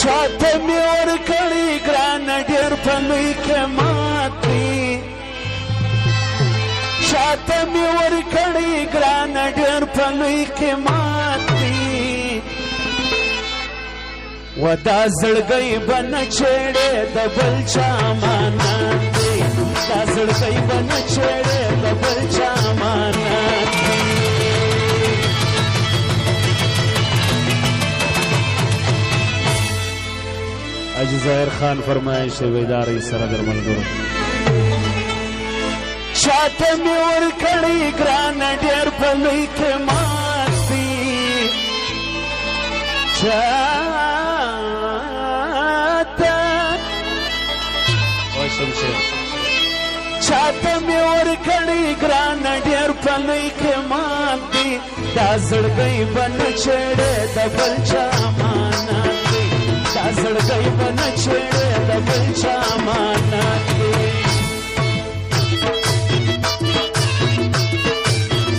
چاته می ورکړی ګران ډېر په لوی قیمت دی چاته می ورکړی ګران ډېر په لوی قیمت دی و دا زړګی به نه چېړې د بل چا امانت دی دا زړګی به نه چېړې د بل چا امانت دی حاجی ظاهر خان فرمایش بیداری سره در ملګرو چاته می ورکړی ګران ډېر په لوی قیمت دی چاته می ورکړی ګران ډېر په لوی قیمت دی دا زړګی به نه چېړې د بل چا امانت دی دا زړګی به نه چېړې د بل چا امانت دی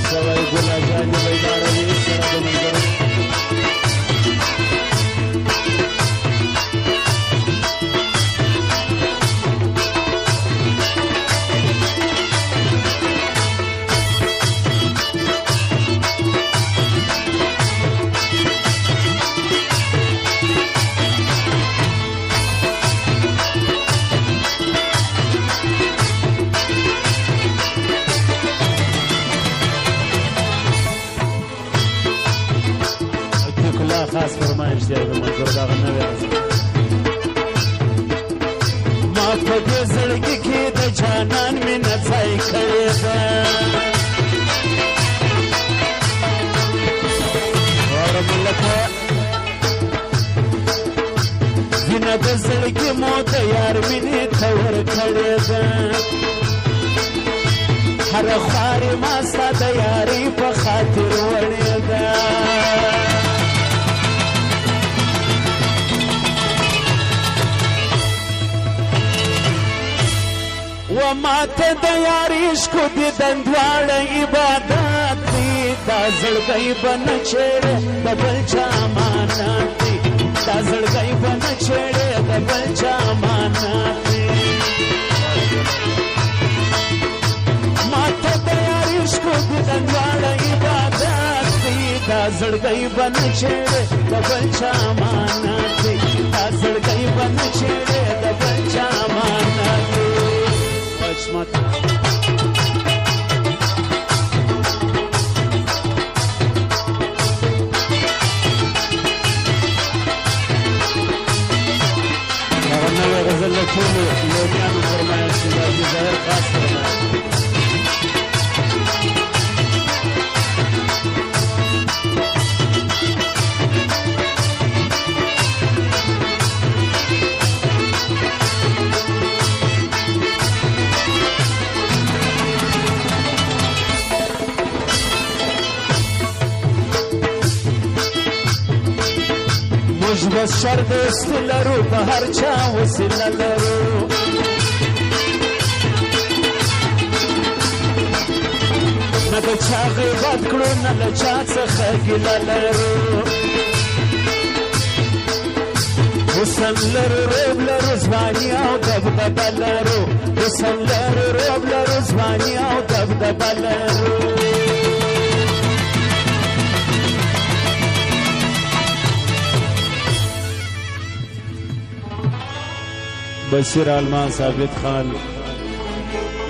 سوای ګلا جانې بیداروي سره د ملګرو خاص فرمایش دی د ملګرو دغه نوی راځي ما په دې زړګي کې د جانان مینه ځای کړې ده واوره ملکه وینه د زړګي مو د یار مینې ته ورکړې ده هره خوارې ما ستا د یارۍ په خاطر وړې ده و ماته د یارۍ عشقو دې دندواړه عبادت دی دا زړګی به نه چېړې د بل چا امانت دی دا زړګی به نه چېړې د بل چا امانت دی ماته د یارۍ عشقو دې دندواړه عبادت دی دا زړګی به نه چېړې د بل چا امانت دی دا زړګی به نه چېړې د بل چا امانت دی قسمت هغه نوی غزل له ټولو لوریانو فرمایش دی حاجي ظاهر خاص فرمایش موږ بس شر دوستي لرو په هر چا وسیله لرو نه د چا غیبت کړو نه له چا څخه ګیله لرو حسن لرو روب لرو ځواني او دبدبه لرو حسن لرو روب لرو ځواني او دبدبه لرو بشیر علمان ثابت خان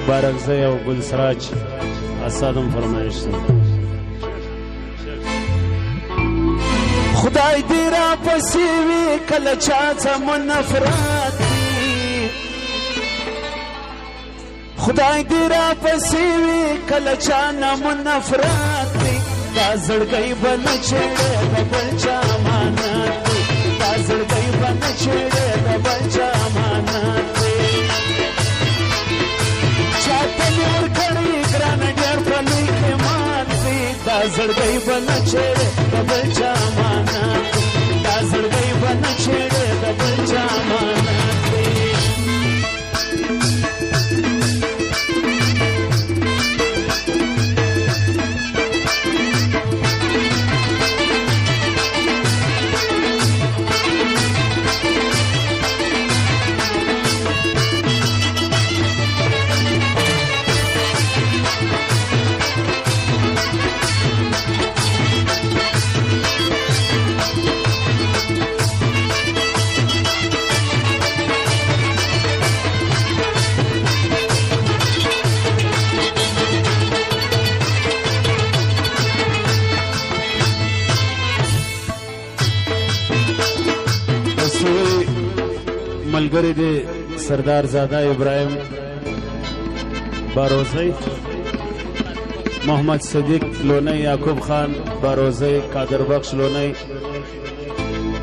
بارکزی او گلسراج اسادم فرمایش دی خدای دې را پسې وي کله چا څه مو نفرت دی خدای دې را پسې وي کله چا نه مو نفرت دی دا زړګی به نه چېړې د بل چا امانت دی دا زړګی به نه چېړې د بل چا امانت دی چاته مې ورکړی ګران ډېر په لوی قیمت دی دا زړګی به نه چېړې د بل چا امانت دی دا زړګی به نه چېړې د بل چا امانت دی ملګری دی سردار زاده ابراهیم باروزی، محمد صدیق لونی، یعقوب خان باروزی، قادر بخش لونی،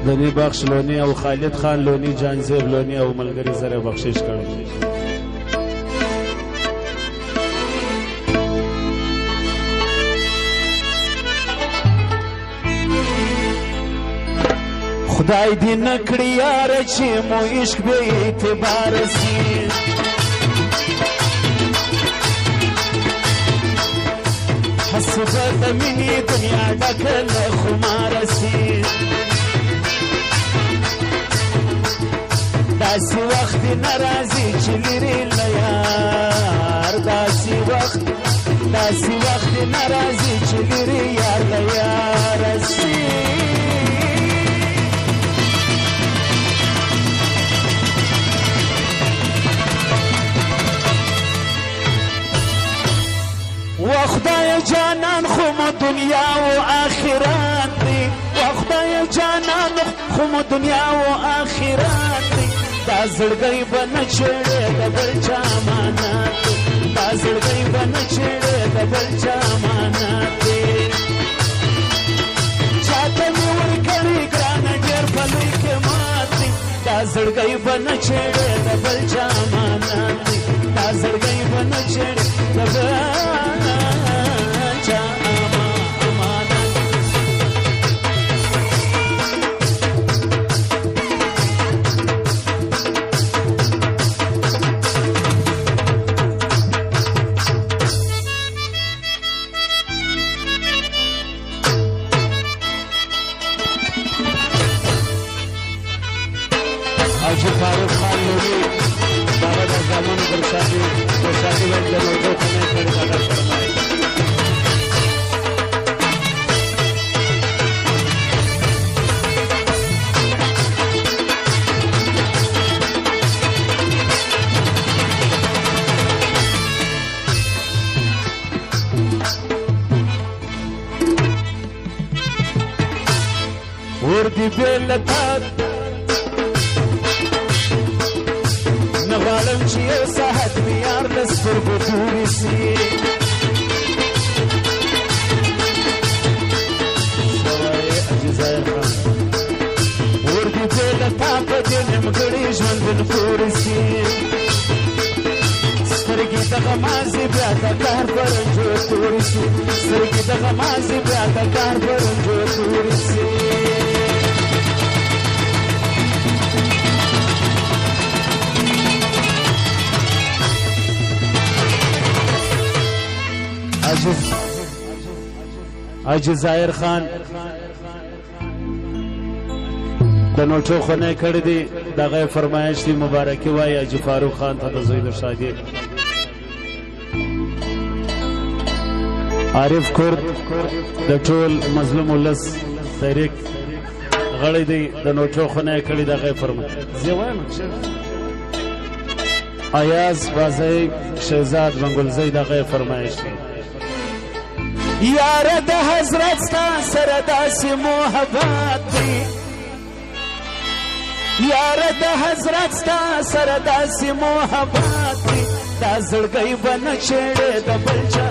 دنی بخش لونی او خالد خان لونی، جانزیب لونی او ملګری زره بخشش کړی. خدای دې نکړي یار چې مو عشق به اعتبار سي، حسبه د مینې دنیا ډکه له خماره سي. داسې وخت نه راځي چې لرې له یار، داسې وخت نه راځي چې لرې یار له یاره سي. وخدای جانان خو مو دنیا و آخرت دی، وخدای جانان خو مو دنیا و آخرت دی. دا زړګی به نه چړې د بل چا امانت دی، دا زړګی به نه چړې د بل چا امانت دی. چاته مې ورکړی ګرانه ډېر په لوی قیمت دی، دا زړګی به نه چړې د بل چا امانت دی، دا زړګی به نه چړې د بل حاجی فاروق خان لونی داغه د زامن ګرشادي وایي د نوټو خونه کړي دا فرمایي. ور دي بلتات نغالم چې یو ساعت مې یار له سترګو تورې سي. سوای اجزایر خان ور دي بېله تا په دې نیمګړي ژوندون پورې سي. سترګې دغه مازې بیا د کار په رنجو تورې سي، سترګې دغه مازې بیا د کار په رنجو تورې سي. اجزایر خان د نوټو خونه کړی دی دغه فرمایش دی مبارکي وایي حاجي فاروق خان ته د زوی د شادي. عارف کورد د ټول مظلوم ولس تحریک غړی دی د نوټو خونه کړی دغه فرمایش. زه وایم ایاز بازی شهزاد منګلزی دغه فرمایش دی. یاره د حضرت ستا سره داسې محبت دی، یاره د حضرت ستا سره داسې محبت دی. دا زړګی به نه چړې د بل چا